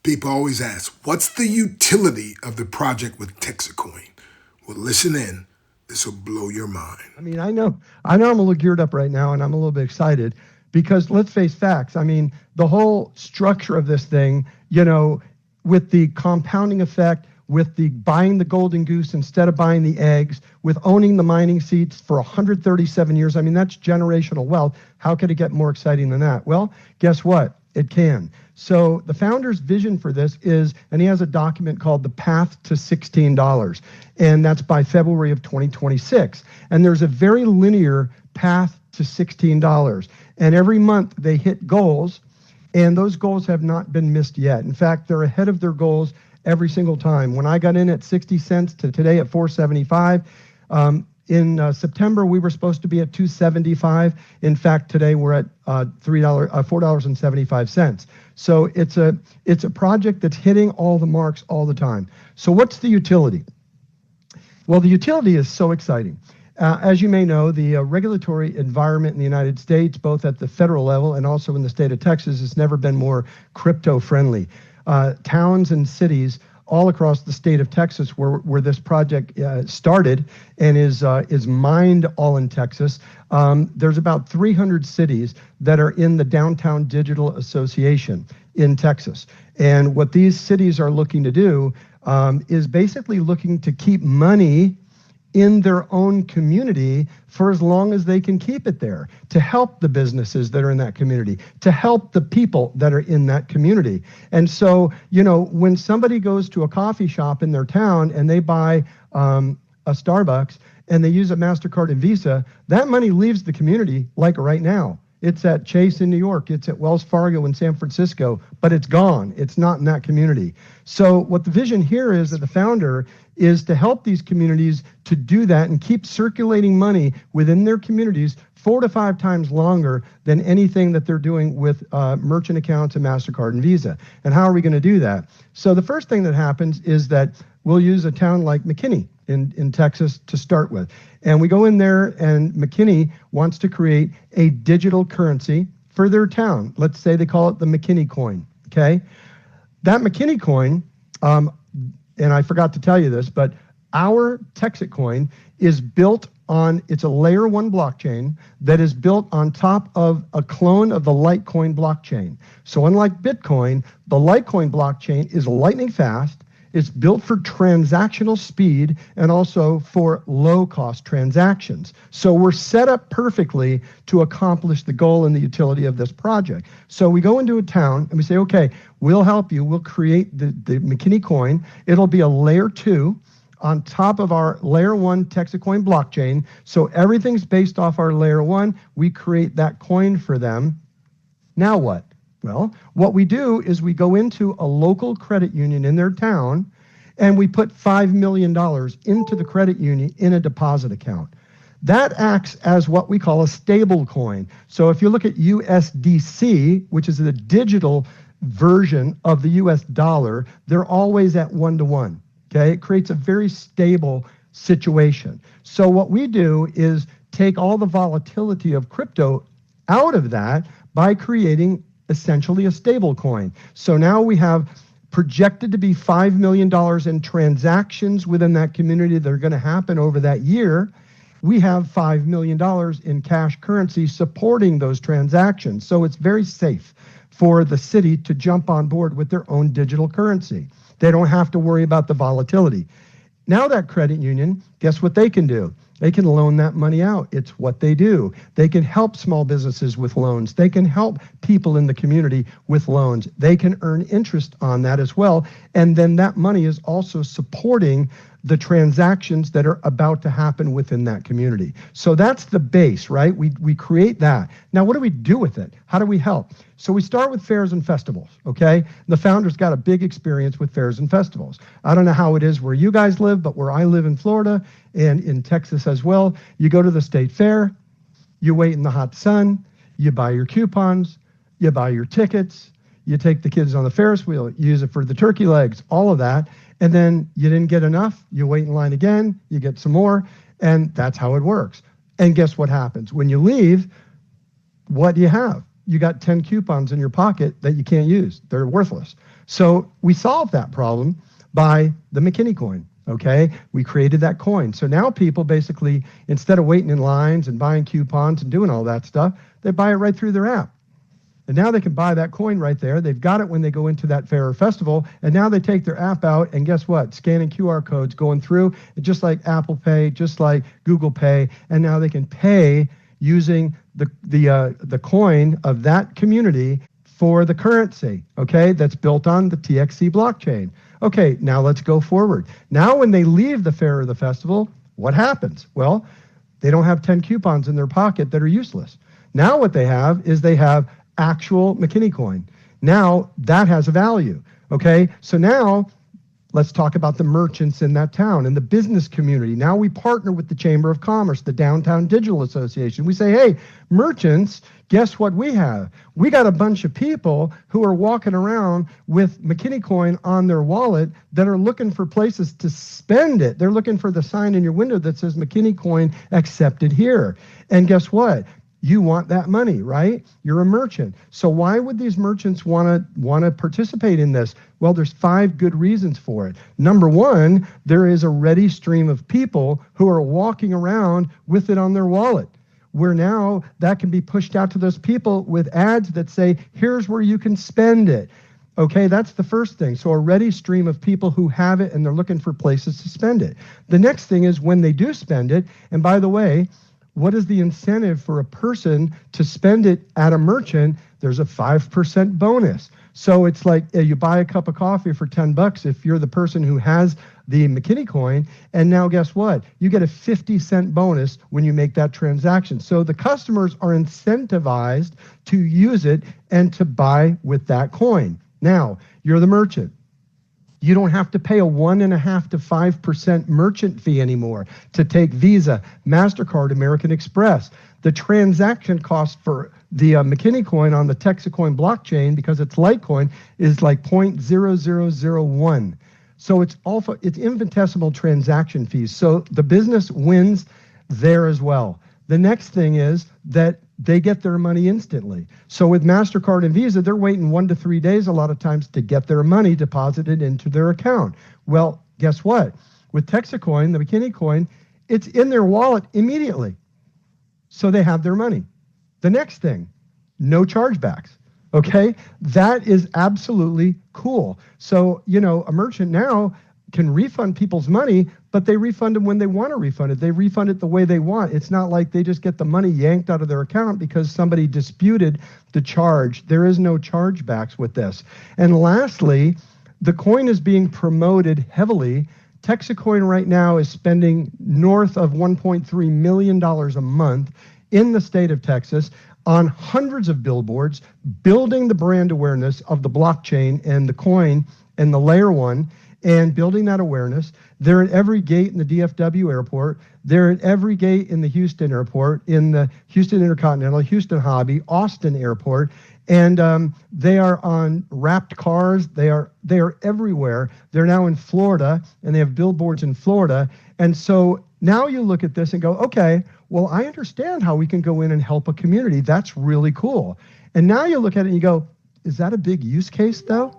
People always ask, what's the utility of the project with Texit Coin? Well, listen in. This will blow your mind. I mean, I know I'm a little geared up right now, and I'm a little bit excited because let's face facts. I mean, the whole structure of this thing, with the compounding effect, with the buying the golden goose instead of buying the eggs, with owning the mining seats for 137 years. I mean, that's generational wealth. How could it get more exciting than that? Well, guess what? It can. So the founder's vision for this is, and he has a document called The Path to $16, and that's by February of 2026. And there's a very linear path to $16. And every month they hit goals, and those goals have not been missed yet. In fact, they're ahead of their goals every single time. When I got in at 60 cents to today at 475, in September, we were supposed to be at 275. In fact, today we're at $4.75. So it's a project that's hitting all the marks all the time. So what's the utility? Well, the utility is so exciting. As you may know, the regulatory environment in the United States, both at the federal level and also in the state of Texas, has never been more crypto friendly. Towns and cities all across the state of Texas where this project started and is mined all in Texas. There's about 300 cities that are in the Downtown Digital Association in Texas. And what these cities are looking to do is basically looking to keep money in their own community for as long as they can keep it there, to help the businesses that are in that community, to help the people that are in that community. And so, when somebody goes to a coffee shop in their town and they buy a Starbucks and they use a MasterCard and Visa, that money leaves the community like right now. It's at Chase in New York, it's at Wells Fargo in San Francisco, but it's gone. It's not in that community. So what the vision here is that the founder is to help these communities to do that and keep circulating money within their communities 4 to 5 times longer than anything that they're doing with merchant accounts and MasterCard and Visa. And how are we going to do that? So the first thing that happens is that we'll use a town like McKinney in Texas to start with. And we go in there and McKinney wants to create a digital currency for their town. Let's say they call it the McKinney coin, okay? That McKinney coin, and I forgot to tell you this, but our Texit Coin is built on, it's a layer 1 blockchain that is built on top of a clone of the Litecoin blockchain. So unlike Bitcoin, the Litecoin blockchain is lightning fast. It's built for transactional speed and also for low-cost transactions. So we're set up perfectly to accomplish the goal and the utility of this project. So we go into a town and we say, okay, we'll help you. We'll create the McKinney coin. It'll be a layer 2 on top of our layer 1 Texit Coin blockchain. So everything's based off our layer 1. We create that coin for them. Now what? Well, what we do is we go into a local credit union in their town and we put $5 million into the credit union in a deposit account. That acts as what we call a stable coin. So if you look at USDC, which is the digital version of the US dollar, they're always at 1-to-1. Okay, it creates a very stable situation. So what we do is take all the volatility of crypto out of that by creating essentially a stable coin. So now we have projected to be $5 million in transactions within that community that are going to happen over that year. We have $5 million in cash currency supporting those transactions. So it's very safe for the city to jump on board with their own digital currency. They don't have to worry about the volatility. Now that credit union, guess what they can do? They can loan that money out. It's what they do. They can help small businesses with loans. They can help people in the community with loans. They can earn interest on that as well. And then that money is also supporting the transactions that are about to happen within that community. So that's the base, right? We create that. Now, what do we do with it? How do we help? So we start with fairs and festivals, okay? The founder's got a big experience with fairs and festivals. I don't know how it is where you guys live, but where I live in Florida and in Texas as well, you go to the state fair, you wait in the hot sun, you buy your coupons, you buy your tickets, you take the kids on the Ferris wheel, you use it for the turkey legs, all of that. And then you didn't get enough, you wait in line again, you get some more, and that's how it works. And guess what happens? When you leave, what do you have? You got 10 coupons in your pocket that you can't use. They're worthless. So we solved that problem by the McKinney coin. Okay, we created that coin. So now people basically, instead of waiting in lines and buying coupons and doing all that stuff, they buy it right through their app. And now they can buy that coin right there. They've got it when they go into that fair or festival. And now they take their app out and guess what? Scanning QR codes, going through, just like Apple Pay, just like Google Pay. And now they can pay using the coin of that community for the currency, okay, that's built on the TXC blockchain. Okay, now let's go forward. Now when they leave the fair or the festival, what happens? Well, they don't have 10 coupons in their pocket that are useless. Now what they have is they have actual McKinney coin. Now that has a value, okay? So now let's talk about the merchants in that town and the business community. Now we partner with the Chamber of Commerce, the Downtown Digital Association. We say, hey, merchants, guess what we have? We got a bunch of people who are walking around with McKinney coin on their wallet that are looking for places to spend it. They're looking for the sign in your window that says McKinney coin accepted here. And guess what? You want that money, right? You're a merchant. So why would these merchants want to participate in this? Well, there's 5 good reasons for it. Number one, there is a ready stream of people who are walking around with it on their wallet, where now that can be pushed out to those people with ads that say, here's where you can spend it. Okay, that's the first thing. So a ready stream of people who have it and they're looking for places to spend it. The next thing is when they do spend it, and by the way, what is the incentive for a person to spend it at a merchant? There's a 5% bonus. So it's like you buy a cup of coffee for $10 if you're the person who has the McKinney coin. And now guess what? You get a 50-cent bonus when you make that transaction. So the customers are incentivized to use it and to buy with that coin. Now, you're the merchant. You don't have to pay a 1.5% to 5% merchant fee anymore to take Visa, MasterCard, American Express. The transaction cost for the McKinney coin on the Texit Coin blockchain, because it's Litecoin, is like 0.0001. So it's infinitesimal transaction fees. So the business wins there as well. The next thing is that they get their money instantly. So with MasterCard and Visa, they're waiting 1 to 3 days a lot of times to get their money deposited into their account. Well, guess what? With Texit Coin, the McKinney coin, it's in their wallet immediately. So they have their money. The next thing, no chargebacks. Okay? That is absolutely cool. So, a merchant now can refund people's money, but they refund them when they want to refund it. They refund it the way they want. It's not like they just get the money yanked out of their account because somebody disputed the charge. There is no chargebacks with this. And lastly, the coin is being promoted heavily. Texit Coin right now is spending north of $1.3 million a month in the state of Texas on hundreds of billboards, building the brand awareness of the blockchain and the coin and the layer one, and building that awareness. They're at every gate in the DFW airport. They're at every gate in the Houston airport, in the Houston Intercontinental, Houston Hobby, Austin Airport. And they are on wrapped cars. They are everywhere. They're now in Florida, and they have billboards in Florida. And so now you look at this and go, okay, well, I understand how we can go in and help a community. That's really cool. And now you look at it and you go, is that a big use case though?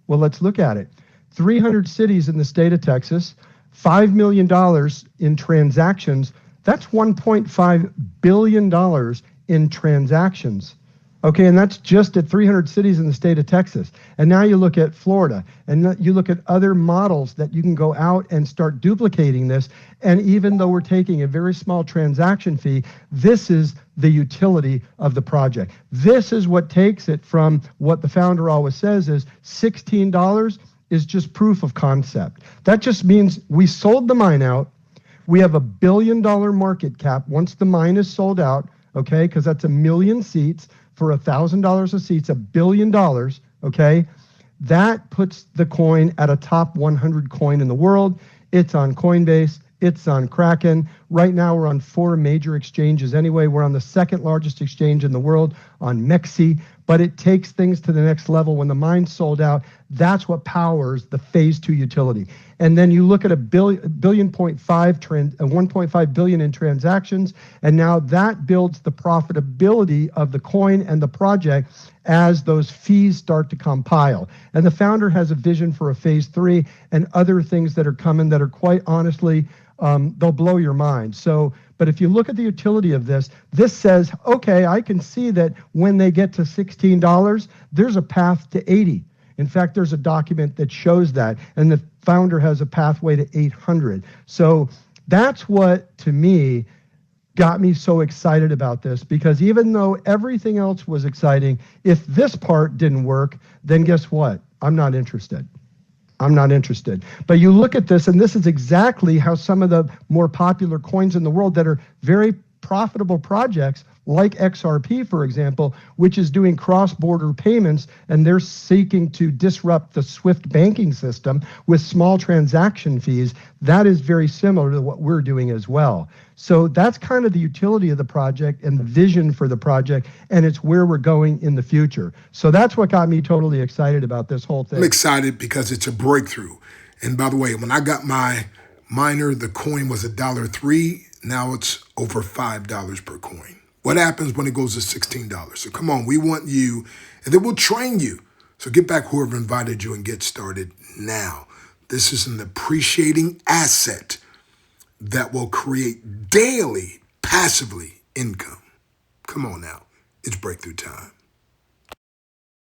Well, let's look at it. 300 cities in the state of Texas, $5 million in transactions. That's $1.5 billion in transactions. Okay, and that's just at 300 cities in the state of Texas. And now you look at Florida, and you look at other models that you can go out and start duplicating this. And even though we're taking a very small transaction fee, this is the utility of the project. This is what takes it from what the founder always says is $16 is just proof of concept. That just means we sold the mine out. We have $1 billion market cap once the mine is sold out, okay, because that's 1 million seats for $1,000 a seat, $1 billion, okay? That puts the coin at a top 100 coin in the world. It's on Coinbase. It's on Kraken. Right now, we're on 4 major exchanges anyway. We're on the 2nd largest exchange in the world on Mexi, but it takes things to the next level. When the mine's sold out, That's what powers the phase 2 utility. And then you look at 1.5 billion in transactions, and now that builds the profitability of the coin and the project as those fees start to compile. And the founder has a vision for a phase 3 and other things that are coming that are quite honestly, they'll blow your mind. So, but if you look at the utility of this, this says, okay, I can see that when they get to $16, there's a path to 80. In fact, there's a document that shows that, and the founder has a pathway to 800. So that's what, to me, got me so excited about this, because even though everything else was exciting, if this part didn't work, then guess what? I'm not interested. I'm not interested. But you look at this, and this is exactly how some of the more popular coins in the world that are very profitable projects, like XRP, for example, which is doing cross-border payments, and they're seeking to disrupt the SWIFT banking system with small transaction fees. That is very similar to what we're doing as well. So that's kind of the utility of the project and the vision for the project, and it's where we're going in the future. So that's what got me totally excited about this whole thing. I'm excited because it's a breakthrough. And by the way, when I got my miner, the coin was $1.03. Now it's over $5 per coin. What happens when it goes to $16? So come on, we want you, and then we'll train you. So get back whoever invited you and get started now. This is an appreciating asset that will create daily, passively income. Come on now, it's breakthrough time.